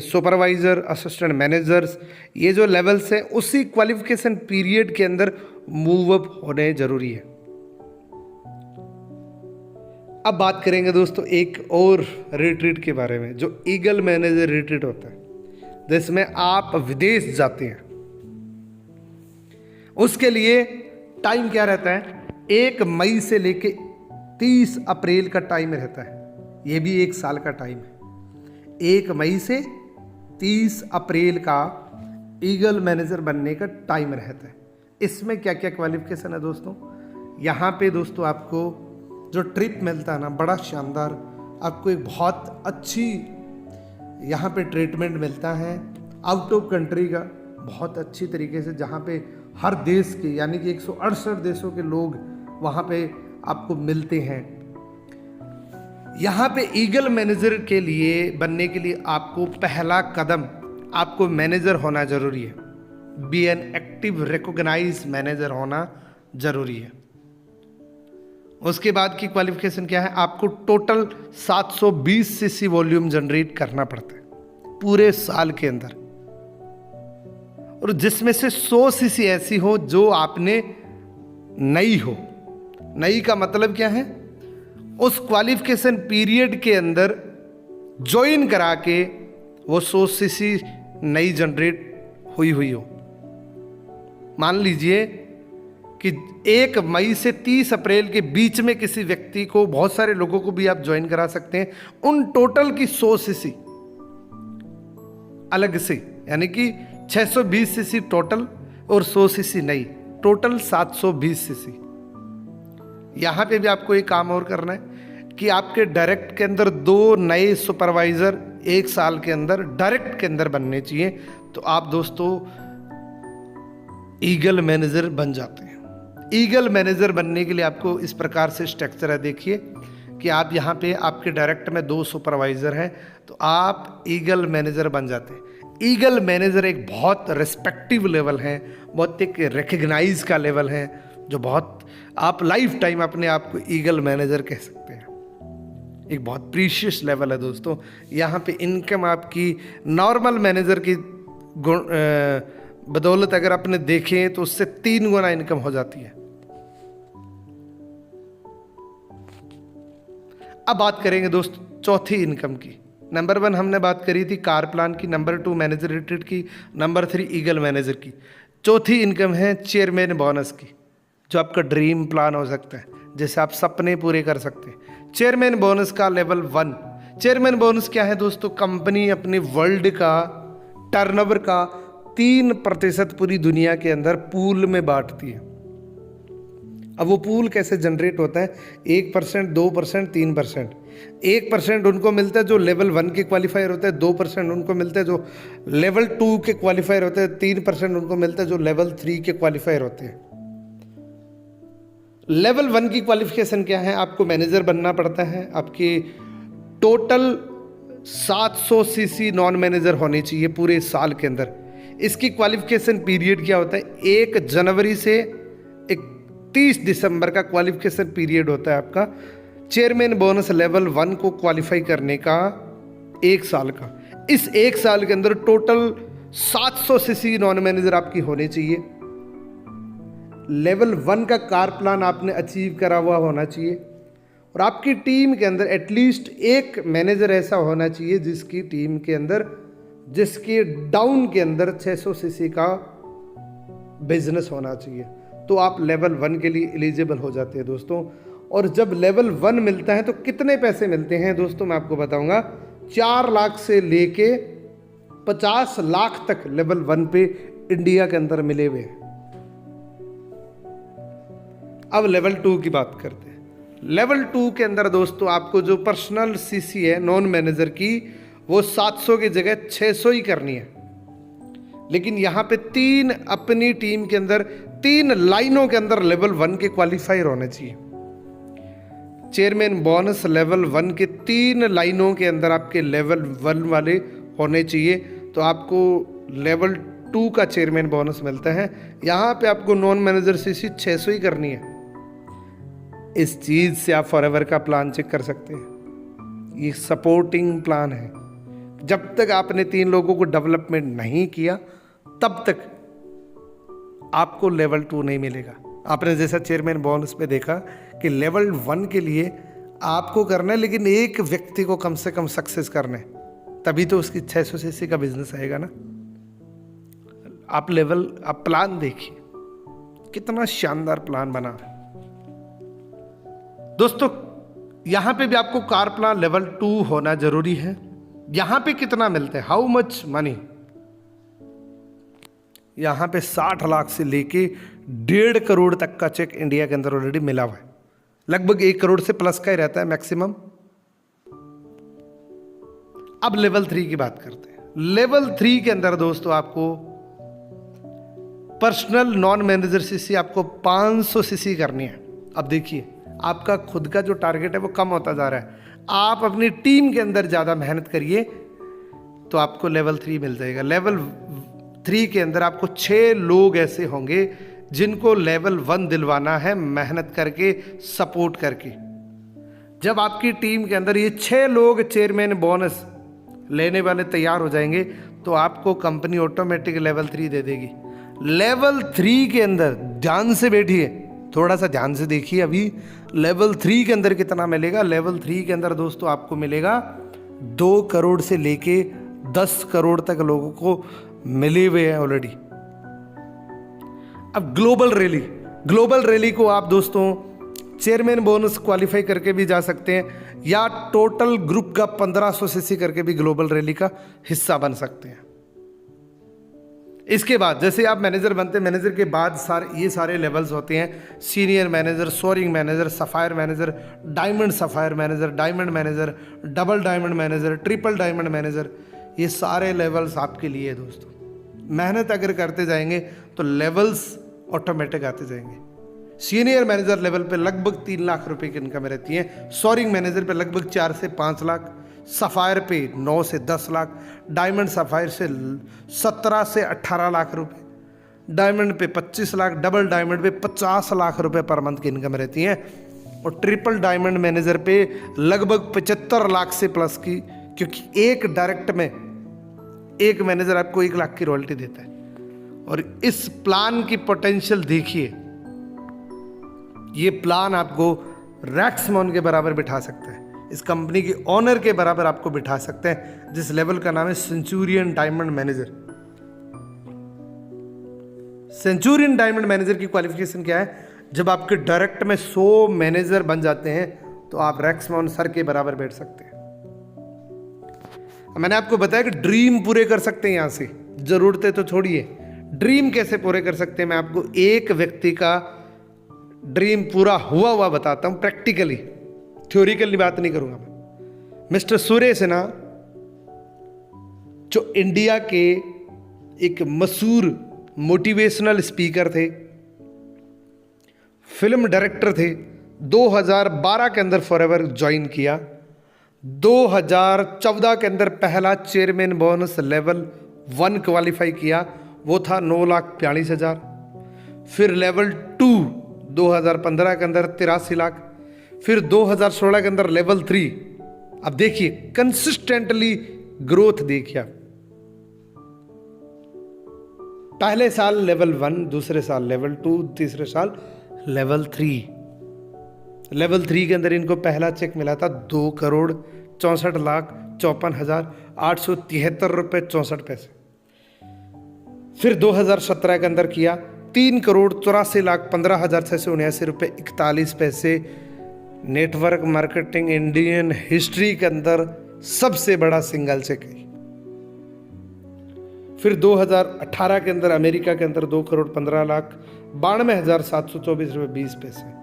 supervisor, assistant managers, ये जो लेवल्स हैं उसी क्वालिफिकेशन पीरियड के अंदर मूव अप होने जरूरी है। अब बात करेंगे दोस्तों एक और रिट्रीट के बारे में, जो ईगल मैनेजर रिट्रीट होता है, जिसमें आप विदेश जाते हैं। उसके लिए टाइम क्या रहता है? 1 मई से लेके 30 अप्रैल का टाइम रहता है। ये भी 1 साल का टाइम है। 1 मई से 30 अप्रैल का ईगल मैनेजर बनने का टाइम रहता है। इसमें क्या क्या क्वालिफिकेशन है दोस्तों? यहाँ पे दोस्तों आपको जो ट्रिप मिलता है ना, बड़ा शानदार, आपको एक बहुत अच्छी यहाँ पे ट्रीटमेंट मिलता है आउट ऑफ कंट्री का, बहुत अच्छी तरीके से, जहाँ पे हर देश के, यानी कि 168 देशों के लोग वहाँ पे आपको मिलते हैं। यहाँ पे ईगल मैनेजर के लिए बनने के लिए आपको पहला कदम, आपको मैनेजर होना जरूरी है। Be an active recognise manager होना जरूरी है। उसके बाद की क्वालिफिकेशन क्या है? आपको टोटल 720 सीसी वॉल्यूम जनरेट करना पड़ता है पूरे साल के अंदर, और जिसमें से 100 सीसी ऐसी हो जो आपने नई हो। नई का मतलब क्या है? उस क्वालिफिकेशन पीरियड के अंदर ज्वाइन करा के वो 100 सीसी नई जनरेट हुई हो। मान लीजिए कि 1 मई से 30 अप्रैल के बीच में किसी व्यक्ति को, बहुत सारे लोगों को भी आप ज्वाइन करा सकते हैं, उन टोटल की 100 सीसी अलग से, यानी कि 620 सीसी टोटल और 100 सीसी नई, टोटल 720 सीसी। यहाँ पे भी आपको एक काम और करना है कि आपके डायरेक्ट के अंदर 2 नए सुपरवाइजर 1 साल के अंदर डायरेक्ट के अंदर बनने चाहिए, तो आप दोस्तों ईगल मैनेजर बन जाते हैं। ईगल मैनेजर बनने के लिए आपको इस प्रकार से स्ट्रक्चर है, देखिए कि आप यहाँ पे आपके डायरेक्ट में 2 सुपरवाइजर हैं, तो आप ईगल मैनेजर बन जाते हैं। ईगल मैनेजर एक बहुत रिस्पेक्टिव लेवल है, बहुत एक रिकग्नाइज का लेवल है, जो बहुत, आप लाइफ टाइम अपने आप को ईगल मैनेजर कह सकते हैं। एक बहुत प्रीशियस लेवल है दोस्तों। यहाँ पे इनकम आपकी नॉर्मल मैनेजर की बदौलत अगर आपने देखें तो उससे 3 गुना इनकम हो जाती है। अब बात करेंगे दोस्तों चौथी इनकम की। नंबर 1 हमने बात करी थी कार प्लान की, नंबर 2 मैनेजर रिट्रीट की, नंबर 3 ईगल मैनेजर की। चौथी इनकम है चेयरमैन बोनस की, जो आपका ड्रीम प्लान हो सकता है, जैसे आप सपने पूरे कर सकते हैं। चेयरमैन बोनस का लेवल 1। चेयरमैन बोनस क्या है दोस्तों? कंपनी अपने वर्ल्ड का टर्नओवर का 3% पूरी दुनिया के अंदर पूल में बांटती है। अब वो पूल कैसे जनरेट होता है? 1%, 2%, 3%। 1% उनको मिलता है जो लेवल 1 के क्वालिफायर होता है, 2% उनको मिलता है जो लेवल 2 के क्वालिफायर होते हैं, 3% उनको मिलता है जो लेवल 3 के क्वालिफायर होते हैं। लेवल 1 की क्वालिफिकेशन क्या है? आपको मैनेजर बनना पड़ता है। आपकी टोटल 700 सीसी नॉन मैनेजर होनी चाहिए पूरे साल के अंदर। इसकी क्वालिफिकेशन पीरियड क्या होता है? 1 जनवरी से 31 दिसंबर का क्वालिफिकेशन पीरियड होता है आपका चेयरमैन बोनस लेवल 1 को क्वालिफाई करने का, 1 साल का। इस 1 साल के अंदर टोटल 700 सीसी नॉन मैनेजर आपकी होने चाहिए। लेवल 1 का कार प्लान आपने अचीव करा हुआ होना चाहिए, और आपकी टीम के अंदर एटलीस्ट एक मैनेजर ऐसा होना चाहिए जिसकी टीम के अंदर, जिसके डाउन के अंदर 600 सीसी का बिजनेस होना चाहिए। तो आप लेवल 1 के लिए एलिजिबल हो जाते हैं दोस्तों। और जब लेवल 1 मिलता है तो कितने पैसे मिलते हैं दोस्तों, मैं आपको बताऊंगा। 4 लाख से लेके 50 लाख तक लेवल 1 पे इंडिया के अंदर मिले हुए हैं। अब लेवल 2 की बात करते हैं। लेवल 2 के अंदर दोस्तों आपको जो पर्सनल सीसी है नॉन मैनेजर की, वो 700 की जगह 600 ही करनी है। लेकिन यहाँ पे 3 अपनी टीम के अंदर 3 लाइनों के अंदर लेवल 1 के क्वालिफायर होने चाहिए। चेयरमैन बोनस लेवल 1 के 3 लाइनों के अंदर आपके लेवल 1 वाले होने चाहिए, तो आपको लेवल 2 का चेयरमैन बोनस मिलता है। यहाँ पे आपको नॉन मैनेजर सीसी 600 ही करनी है। इस चीज़ से आप फॉरएवर का प्लान चेक कर सकते हैं। ये सपोर्टिंग प्लान है। जब तक आपने 3 लोगों को डेवलपमेंट नहीं किया तब तक आपको लेवल 2 नहीं मिलेगा। आपने जैसा चेयरमैन बोनस पे देखा कि लेवल 1 के लिए आपको करना है, लेकिन एक व्यक्ति को कम से कम सक्सेस करना है, तभी तो उसकी 600 सीसी का बिजनेस आएगा ना। आप प्लान देखिए, कितना शानदार प्लान बना है दोस्तों। यहां पे भी आपको कार प्लान लेवल 2 होना जरूरी है। यहां पे कितना मिलता है, हाउ मच मनी, यहां पे 60 लाख से लेके 1.5 करोड़ तक का चेक इंडिया के अंदर ऑलरेडी मिला हुआ है। लगभग 1 करोड़ से प्लस का ही रहता है मैक्सिमम। अब लेवल 3 की बात करते हैं। लेवल 3 के अंदर दोस्तों आपको पर्सनल नॉन मैनेजर सीसी आपको 500 सीसी करनी है। अब देखिए, आपका खुद का जो टारगेट है वो कम होता जा रहा है। आप अपनी टीम के अंदर ज़्यादा मेहनत करिए तो आपको लेवल 3 मिल जाएगा। लेवल 3 के अंदर आपको 6 लोग ऐसे होंगे जिनको लेवल 1 दिलवाना है, मेहनत करके, सपोर्ट करके। जब आपकी टीम के अंदर ये 6 लोग चेयरमैन बोनस लेने वाले तैयार हो जाएंगे तो आपको कंपनी ऑटोमेटिक लेवल 3 दे देगी। लेवल 3 के अंदर ध्यान से बैठिए, थोड़ा सा ध्यान से देखिए। अभी लेवल 3 के अंदर कितना मिलेगा। लेवल 3 के अंदर दोस्तों आपको मिलेगा 2 करोड़ से लेके 10 करोड़ तक लोगों को मिले हुए हैं ऑलरेडी। अब ग्लोबल रैली को आप दोस्तों चेयरमैन बोनस क्वालिफाई करके भी जा सकते हैं, या टोटल ग्रुप का 1500 सीसी करके भी ग्लोबल रैली का हिस्सा बन सकते हैं। इसके बाद जैसे आप मैनेजर बनते हैं, मैनेजर के बाद ये सारे लेवल्स होते हैं। Senior manager, soaring manager, sapphire manager, diamond sapphire manager, diamond manager, double diamond manager, triple diamond manager. ये सारे लेवल्स आपके लिए है दोस्तों। मेहनत अगर करते जाएंगे तो लेवल्स ऑटोमेटिक आते जाएंगे। सीनियर मैनेजर लेवल पे लगभग 3 लाख रुपए की इनकम रहती है। सोअरिंग मैनेजर पे लगभग 4 से 5 लाख, सफ़ायर पे 9 से 10 लाख, डायमंड सफ़ायर से 17 से 18 लाख रुपए, डायमंड पे 25 लाख, डबल डायमंड पे 50 लाख रुपए पर मंथ की इनकम रहती है। और ट्रिपल डायमंड मैनेजर पे लगभग 75 लाख से प्लस की, क्योंकि एक डायरेक्ट में एक मैनेजर आपको 1 लाख की रॉयल्टी देता है। और इस प्लान की पोटेंशियल देखिए, ये प्लान आपको रैक्समोन के बराबर बिठा सकता है, इस कंपनी के ऑनर के बराबर आपको बिठा सकते हैं, जिस लेवल का नाम है Centurion diamond manager. Centurion diamond manager की क्वालिफिकेशन क्या है, जब आपके डायरेक्ट में 100 मैनेजर बन जाते हैं तो आप रैक्समोन सर के बराबर बैठ सकते हैं। मैंने आपको बताया कि ड्रीम पूरे कर सकते हैं, यहां से जरूरतें तो छोड़िए, ड्रीम कैसे पूरे कर सकते हैं। मैं आपको एक व्यक्ति का ड्रीम पूरा हुआ बताता हूं, प्रैक्टिकली, थ्योरिकली बात नहीं करूंगा मैं। मिस्टर सुरेश है ना, जो इंडिया के एक मशहूर मोटिवेशनल स्पीकर थे, फिल्म डायरेक्टर थे, 2012 के अंदर फॉरएवर ज्वाइन किया, 2014 के अंदर पहला चेयरमैन बोनस लेवल 1 क्वालिफाई किया, वो था 9,42,000। फिर लेवल 2 2015 के अंदर 83 लाख, फिर 2016 के अंदर लेवल 3। अब देखिए कंसिस्टेंटली ग्रोथ देखिए, पहले साल लेवल 1, दूसरे साल लेवल 2, तीसरे साल लेवल 3। लेवल 3 के अंदर इनको पहला चेक मिला था 2,64,54,873 रुपये 64 पैसे। फिर 2017 के अंदर किया, ₹3,84,15,679.41 नेटवर्क मार्केटिंग इंडियन हिस्ट्री के अंदर सबसे बड़ा सिंगल चेक है। फिर 2018 के अंदर अमेरिका के अंदर 2,15,92,724.20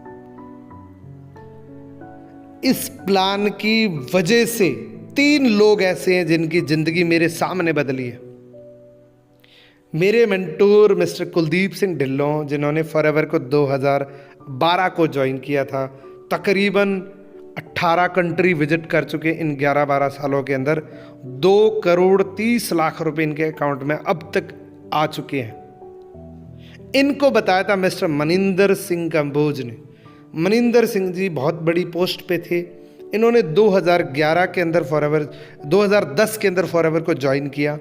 इस प्लान की वजह से 3 लोग ऐसे हैं जिनकी जिंदगी मेरे सामने बदली है। मेरे मेंटोर मिस्टर कुलदीप सिंह ढिल्लों, जिन्होंने फॉरएवर को 2012 को ज्वाइन किया था, तकरीबन 18 कंट्री विजिट कर चुके इन 11-12 सालों के अंदर। 2,30,00,000 रुपए इनके अकाउंट में अब तक आ चुके हैं। इनको बताया था मिस्टर मनिंदर सिंह कंबोज ने। मनिंदर सिंह जी बहुत बड़ी पोस्ट पे थे। इन्होंने 2011 के अंदर फॉरएवर, 2010 के अंदर फॉरएवर को ज्वाइन किया।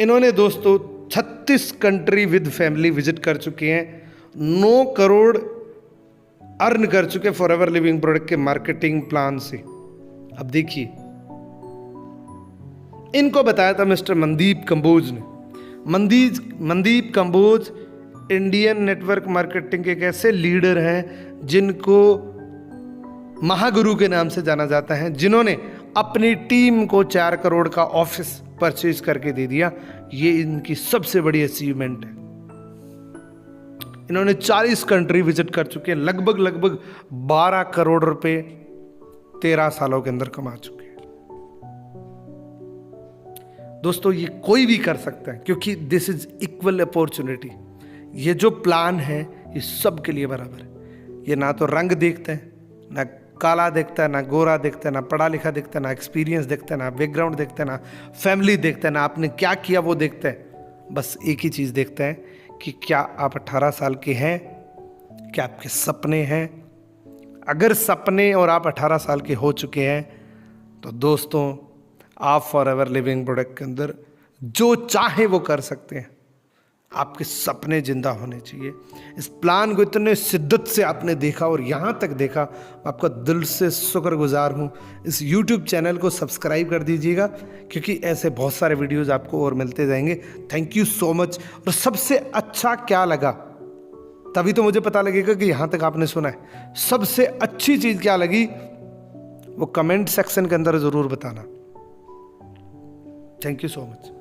इन्होंने दोस्तों 36 कंट्री विद फैमिली विजिट कर चुके हैं। 9 करोड़ अर्न कर चुके फॉरएवर लिविंग प्रोडक्ट के मार्केटिंग प्लान से। अब देखिए, इनको बताया था मिस्टर मनदीप कंबोज ने। Mandeep Kamboj Indian network marketing के एक ऐसे लीडर हैं जिनको महागुरु के नाम से जाना जाता है, जिन्होंने अपनी टीम को 4 करोड़ का ऑफिस परचेज करके दे दिया। ये इनकी सबसे बड़ी अचीवमेंट है। इन्होंने 40 कंट्री विजिट कर चुके हैं। लगभग 12 करोड़ रुपए 13 सालों के अंदर कमा चुके हैं। दोस्तों, ये कोई भी कर सकता है, क्योंकि दिस इज इक्वल अपॉर्चुनिटी। ये जो प्लान है ये सबके लिए बराबर है। ये ना तो रंग देखते हैं, ना काला देखता है, ना गोरा देखता है, ना पढ़ा लिखा देखता है, ना एक्सपीरियंस देखता है, ना बैकग्राउंड देखता है, ना फैमिली देखता है, ना आपने क्या किया वो देखता है। बस एक ही चीज़ देखता है कि क्या आप 18 साल के हैं, क्या आपके सपने हैं। अगर सपने और आप 18 साल के हो चुके हैं तो दोस्तों, आप फॉरएवर लिविंग प्रोडक्ट के अंदर जो चाहे वो कर सकते हैं। आपके सपने जिंदा होने चाहिए। इस प्लान को इतने शिद्दत से आपने देखा और यहाँ तक देखा, आपका दिल से शुक्रगुजार हूँ। इस YouTube चैनल को सब्सक्राइब कर दीजिएगा, क्योंकि ऐसे बहुत सारे वीडियोज़ आपको और मिलते जाएंगे। Thank you so much. और सबसे अच्छा क्या लगा, तभी तो मुझे पता लगेगा कि यहाँ तक आपने सुना है। सबसे अच्छी चीज़ क्या लगी वो कमेंट सेक्शन के अंदर ज़रूर बताना। Thank you so much.